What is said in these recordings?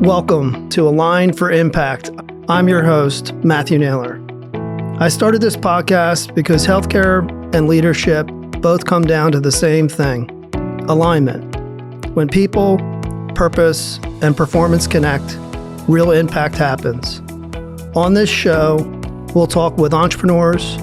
Welcome to Align for Impact. I'm your host, Matthew Naylor. I started this podcast because healthcare and leadership both come down to the same thing, alignment. When people, purpose, and performance connect, real impact happens. On this show, we'll talk with entrepreneurs,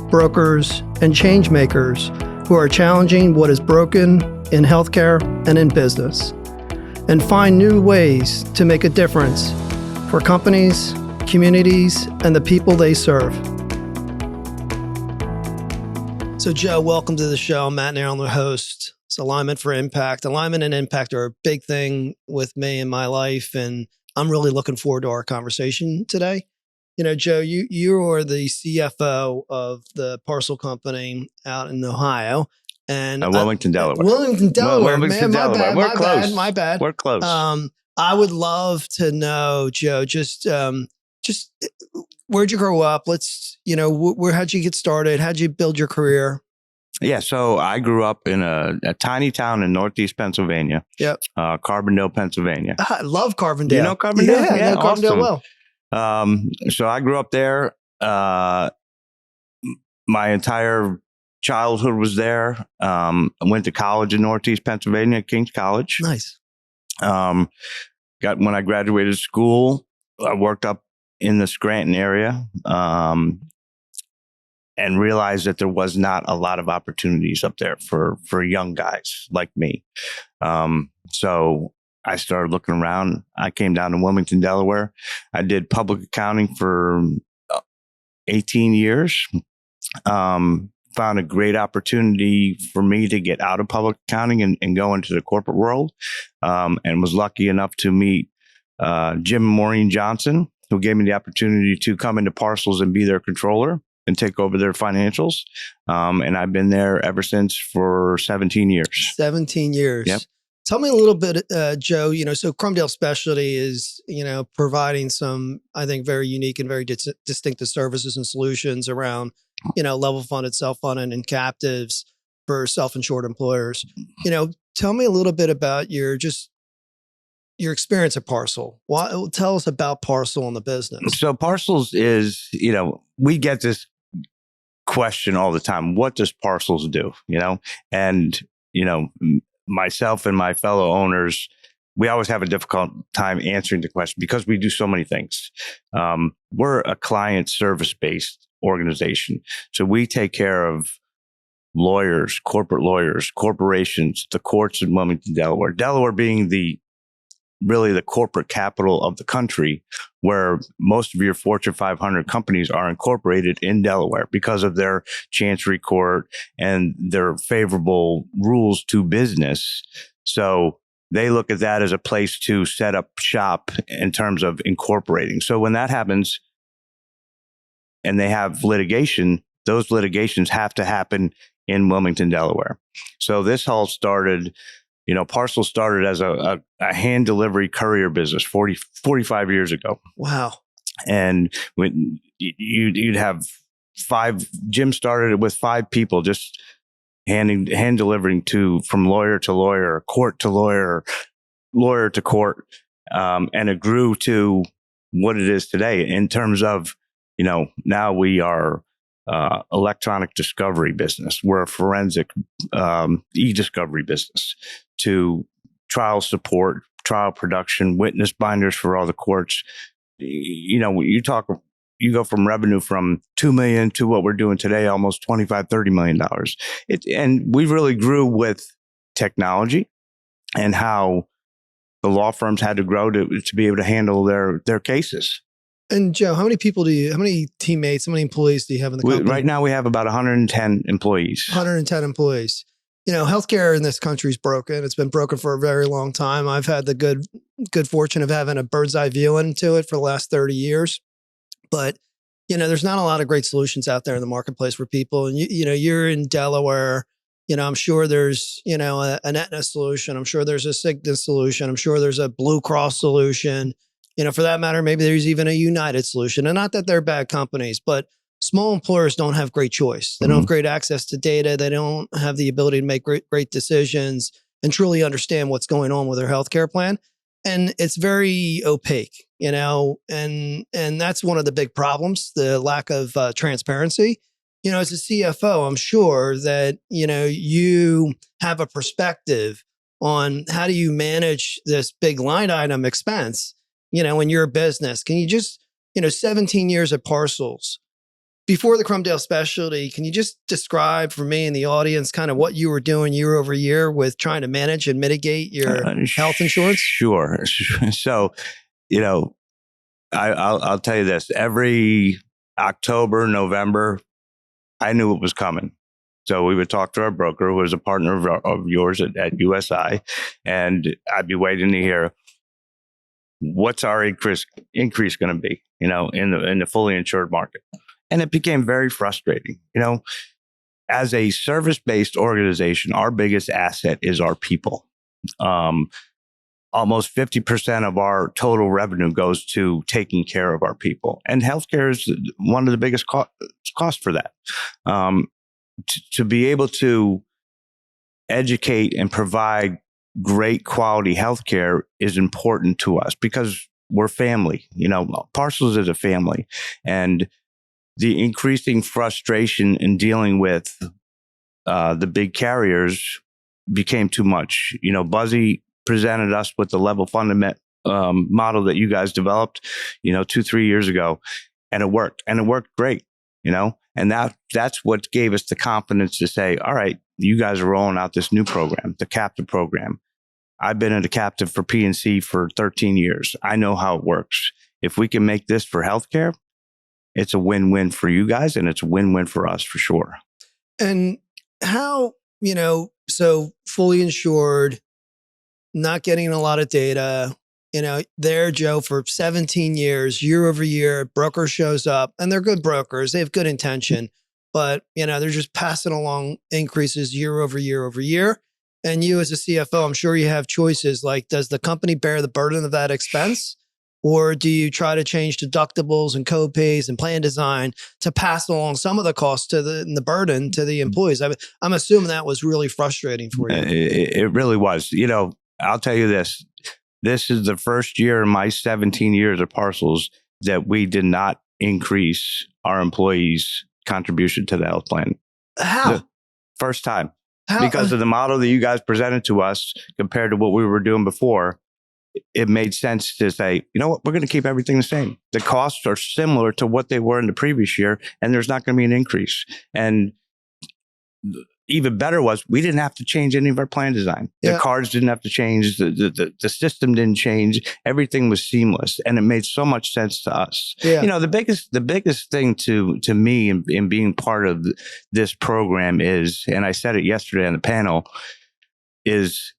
brokers, and change makers who are challenging what is broken in healthcare and in business, and find new ways to make a difference for companies, communities, and the people they serve. So Joe, welcome to the show. I'm Matt Naylor, the host. It's Alignment for Impact. Alignment and impact are a big thing with me in my life, and I'm really looking forward to our conversation today. You know, Joe, you are the CFO of the parcel company out in Ohio. And Wilmington, Delaware. Man, Delaware. My bad. My bad. We're close. I would love to know, Joe, just where'd you grow up? How'd you get started? How'd you build your career? Yeah, so I grew up in a tiny town in Northeast Pennsylvania. Yep. Carbondale, Pennsylvania. I love Carbondale. You know Carbondale? Yeah, I know Carbondale well. So I grew up there. My entire childhood was there. I went to college in Northeast Pennsylvania, King's College. Nice. When I graduated school, I worked up in the Scranton area, and realized that there was not a lot of opportunities up there for young guys like me. So I started looking around. I came down to Wilmington, Delaware. I did public accounting for 18 years. Found a great opportunity for me to get out of public accounting and go into the corporate world, and was lucky enough to meet Jim and Maureen Johnson, who gave me the opportunity to come into Parcels and be their controller and take over their financials. And I've been there ever since for 17 years. 17 years. Yep. Tell me a little bit, Joe, so Carbondale Specialty is, providing some, I think, very unique and very distinctive services and solutions around, level funded, self-funded, and captives for self-insured employers. Tell me a little bit about your experience at Parcel. Tell us about Parcel and the business. So Parcels is, we get this question all the time. What does Parcels do? And, myself and my fellow owners, we always have a difficult time answering the question because we do so many things. We're a client service-based organization. So we take care of lawyers, corporations, the courts in Wilmington, Delaware. Delaware being really the corporate capital of the country, where most of your Fortune 500 companies are incorporated in Delaware because of their chancery court and their favorable rules to business. So they look at that as a place to set up shop in terms of incorporating. So when that happens and they have litigation, those litigations have to happen in Wilmington, Delaware. So this all started, Parcel started as a hand delivery courier business 45 years ago. Wow. And when you'd have Jim started it with 5 people just hand delivering from lawyer to lawyer, court to lawyer, lawyer to court. And it grew to what it is today in terms of, now we are electronic discovery business. We're a forensic e-discovery business, to trial support, trial production, witness binders for all the courts. You go from revenue from $2 million to what we're doing today, almost $25-30 million. And we really grew with technology and how the law firms had to grow to be able to handle their cases. And Joe, how many teammates, how many employees do you have in the company? Right now we have about 110 employees. 110 employees. Healthcare in this country is broken. It's been broken for a very long time. I've had the good fortune of having a bird's eye view into it for the last 30 years. But, there's not a lot of great solutions out there in the marketplace for people. And, you're in Delaware. I'm sure there's, an Aetna solution. I'm sure there's a Cigna solution. I'm sure there's a Blue Cross solution. For that matter, maybe there's even a United solution. And not that they're bad companies, but small employers don't have great choice. They don't have great access to data. They don't have the ability to make great decisions and truly understand what's going on with their healthcare plan. and it's very opaque, and that's one of the big problems, the lack of transparency. As a CFO, I'm sure that, you have a perspective on how do you manage this big line item expense, in your business. Can you just, 17 years at Parcels, before the Crumdale specialty, can you just describe for me and the audience kind of what you were doing year over year with trying to manage and mitigate your health insurance? Sure. So, I'll tell you this: every October, November, I knew it was coming. So we would talk to our broker, who was a partner of yours at USI, and I'd be waiting to hear, what's our increase going to be, in the fully insured market. And it became very frustrating. As a service-based organization, our biggest asset is our people. Almost 50% of our total revenue goes to taking care of our people. And healthcare is one of the biggest costs for that. To be able to educate and provide great quality healthcare is important to us because we're family. Parcels is a family. And the increasing frustration in dealing with the big carriers became too much. Buzzy presented us with the level fundament model that you guys developed, 2-3 years ago, and it worked great, and that's what gave us the confidence to say, all right, you guys are rolling out this new program, the captive program. I've been in a captive for P&C for 13 years. I know how it works. If we can make this for healthcare, it's a win-win for you guys, and it's a win-win for us for sure. And how, so fully insured, not getting a lot of data, there, Joe, for 17 years, year over year, broker shows up, and they're good brokers. They have good intention, but, they're just passing along increases year over year over year. And you as a CFO, I'm sure you have choices like, does the company bear the burden of that expense? Or do you try to change deductibles and co-pays and plan design to pass along some of the cost to the burden to the employees? I'm assuming that was really frustrating for you. It really was. I'll tell you this. This is the first year in my 17 years of Parcels that we did not increase our employees' contribution to the health plan. How? The first time. Because of the model that you guys presented to us compared to what we were doing before. It made sense to say, you know what, we're going to keep everything the same. The costs are similar to what they were in the previous year, and there's not going to be an increase. And even better was we didn't have to change any of our plan design. The cards didn't have to change. The system didn't change. Everything was seamless, and it made so much sense to us. Yeah. The biggest thing to me in being part of this program is, and I said it yesterday on the panel, is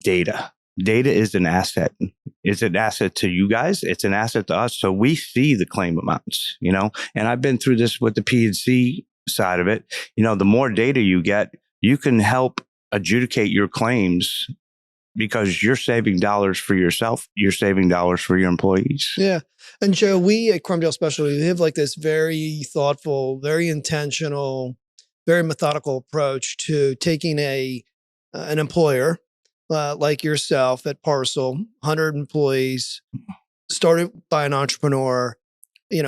data. Data is an asset. It's an asset to you guys. It's an asset to us. So we see the claim amounts, and I've been through this with the P&C side of it. The more data you get, you can help adjudicate your claims because you're saving dollars for yourself. You're saving dollars for your employees. Yeah. And Joe, we at Crumdale Specialty, we have like this very thoughtful, very intentional, very methodical approach to taking an employer like yourself at Parcel, 100 employees, started by an entrepreneur,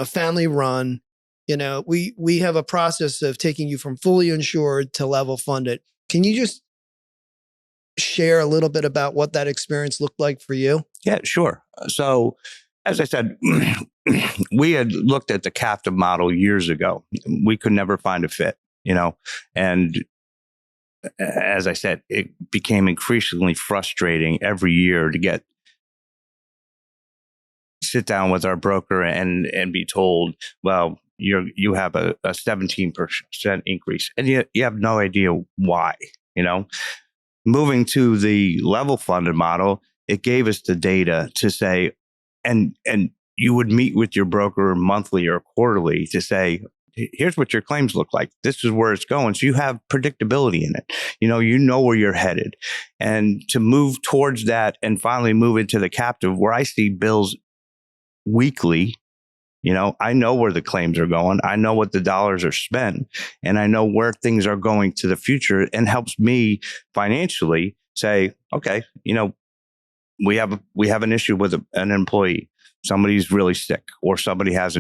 family run. We have a process of taking you from fully insured to level funded. Can you just share a little bit about what that experience looked like for you? Yeah, sure. So, as I said, we had looked at the captive model years ago. We could never find a fit, and as I said, it became increasingly frustrating every year to sit down with our broker and be told, well, you have a 17% increase, and you have no idea why. Moving to the level funded model, it gave us the data to say, and you would meet with your broker monthly or quarterly to say, here's what your claims look like. This is where it's going. So you have predictability in it. You know where you're headed. And to move towards that and finally move into the captive where I see bills weekly, I know where the claims are going. I know what the dollars are spent, and I know where things are going to the future, and helps me financially say, okay, we have an issue with an employee. Somebody's really sick, or somebody has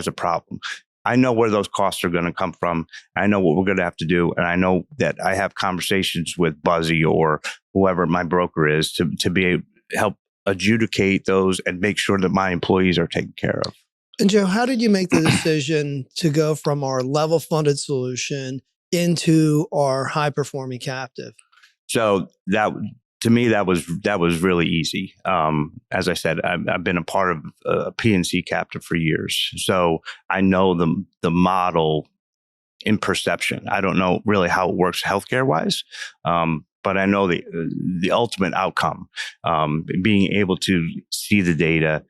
a problem. I know where those costs are going to come from. I know what we're going to have to do, and I know that I have conversations with Buzzy or whoever my broker is to be able to help adjudicate those and make sure that my employees are taken care of. And Joe, how did you make the decision to go from our level funded solution into our high performing captive? So that, to me, that was really easy. As I said, I've been a part of a P&C captive for years, so I know the model in perception. I don't know really how it works healthcare wise, but I know the ultimate outcome, being able to see the data,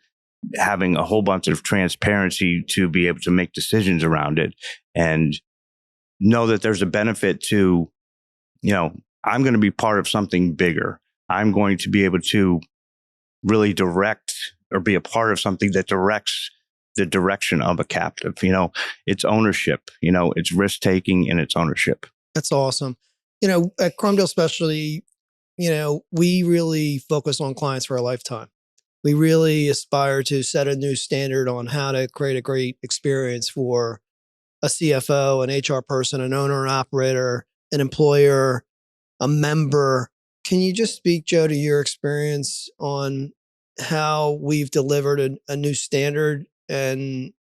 having a whole bunch of transparency to be able to make decisions around it, and know that there's a benefit to, I'm going to be part of something bigger. I'm going to be able to really direct or be a part of something that directs the direction of a captive. It's ownership, it's risk taking and it's ownership. That's awesome. At Cromdale Specialty, we really focus on clients for a lifetime. We really aspire to set a new standard on how to create a great experience for a CFO, an HR person, an owner, an operator, an employer, a member. Can you just speak, Joe, to your experience on how we've delivered a new standard and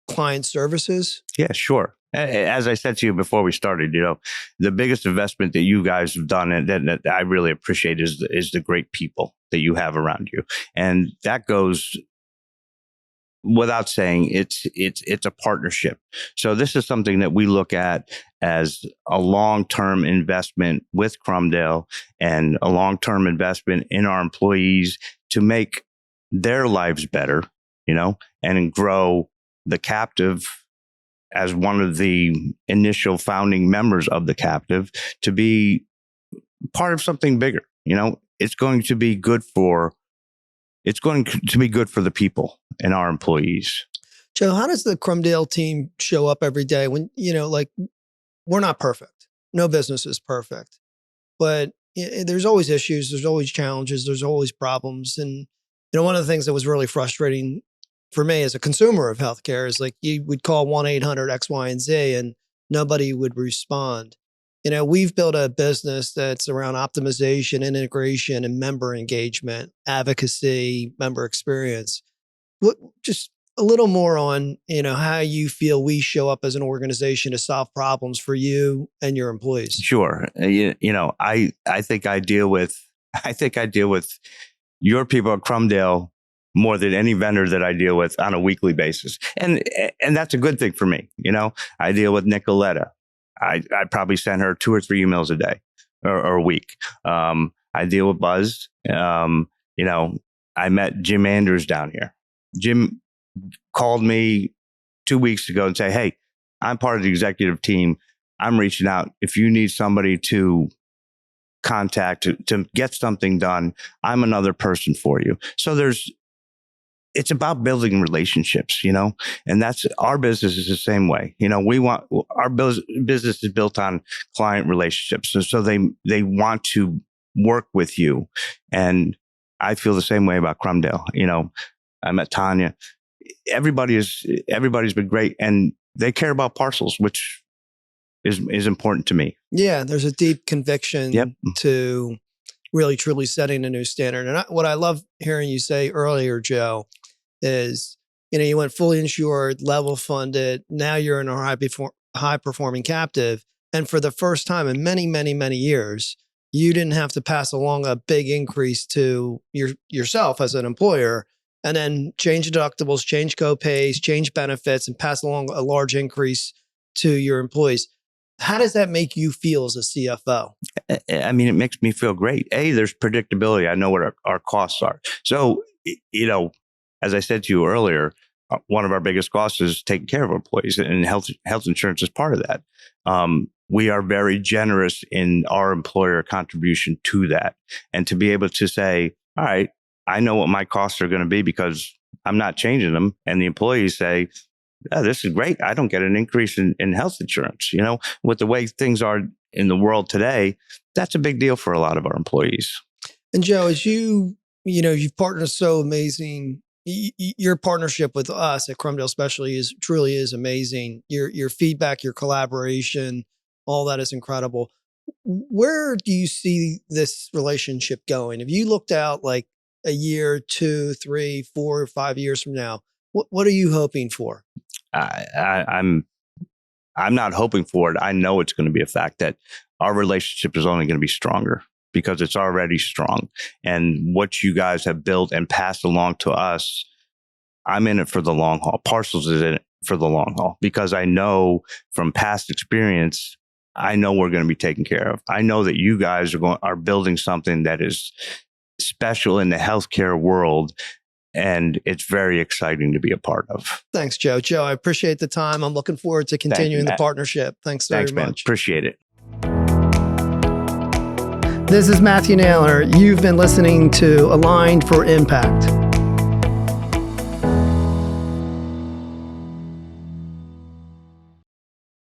client services? Yeah, sure. As I said to you before we started, the biggest investment that you guys have done and that I really appreciate is the great people that you have around you. And that goes without saying. It's a partnership. So this is something that we look at as a long-term investment with Cromdale and a long-term investment in our employees to make their lives better, and grow the captive as one of the initial founding members of the captive to be part of something bigger. It's going to be good for the people and our employees. Joe, how does the Cromdale team show up every day when, we're not perfect. No business is perfect, but there's always issues. There's always challenges. There's always problems. And, one of the things that was really frustrating for me as a consumer of healthcare is like you would call 1-800-X, Y, and Z and nobody would respond. We've built a business that's around optimization, integration, and member engagement, advocacy, member experience. Just a little more on, how you feel we show up as an organization to solve problems for you and your employees. Sure. I think I deal with your people at Cromdale more than any vendor that I deal with on a weekly basis. And that's a good thing for me. I deal with Nicoletta. I probably send her 2 or 3 emails a day or a week. I deal with Buzz. I met Jim Andrews down here. Jim called me 2 weeks ago and say, "Hey, I'm part of the executive team. I'm reaching out. If you need somebody to contact to get something done, I'm another person for you." So it's about building relationships, and that's our business is the same way. We want our business is built on client relationships. So they want to work with you. And I feel the same way about Cromdale. I met Tanya. Everybody's been great, and they care about parcels, which is important to me. Yeah, there's a deep conviction to really truly setting a new standard. And what I love hearing you say earlier, Joe, is you went fully insured, level funded. Now you're in a high performing captive, and for the first time in many, many, many years, you didn't have to pass along a big increase to yourself as an employer, and then change deductibles, change co-pays, change benefits, and pass along a large increase to your employees. How does that make you feel as a CFO? I mean, it makes me feel great. There's predictability. I know what our costs are. So, as I said to you earlier, one of our biggest costs is taking care of our employees, and health insurance is part of that. We are very generous in our employer contribution to that. And to be able to say, all right, I know what my costs are going to be because I'm not changing them. And the employees say, this is great. I don't get an increase in health insurance. With the way things are in the world today, that's a big deal for a lot of our employees. And Joe, as you you've partnered so amazing. Your partnership with us at Crumdale Specialty truly is amazing. Your feedback, your collaboration, all that is incredible. Where do you see this relationship going? Have you looked out like a year, 2, 3, 4, 5 years from now? What are you hoping for? I'm not hoping for it. I know it's going to be a fact that our relationship is only going to be stronger because it's already strong. And what you guys have built and passed along to us, I'm in it for the long haul. Parcels is in it for the long haul because I know from past experience, I know we're going to be taken care of. I know that you guys are building something that is special in the healthcare world. And it's very exciting to be a part of. Thanks, Joe. Joe, I appreciate the time. I'm looking forward to continuing the partnership. Thanks very much. Man. Appreciate it. This is Matthew Naylor. You've been listening to Aligned for Impact.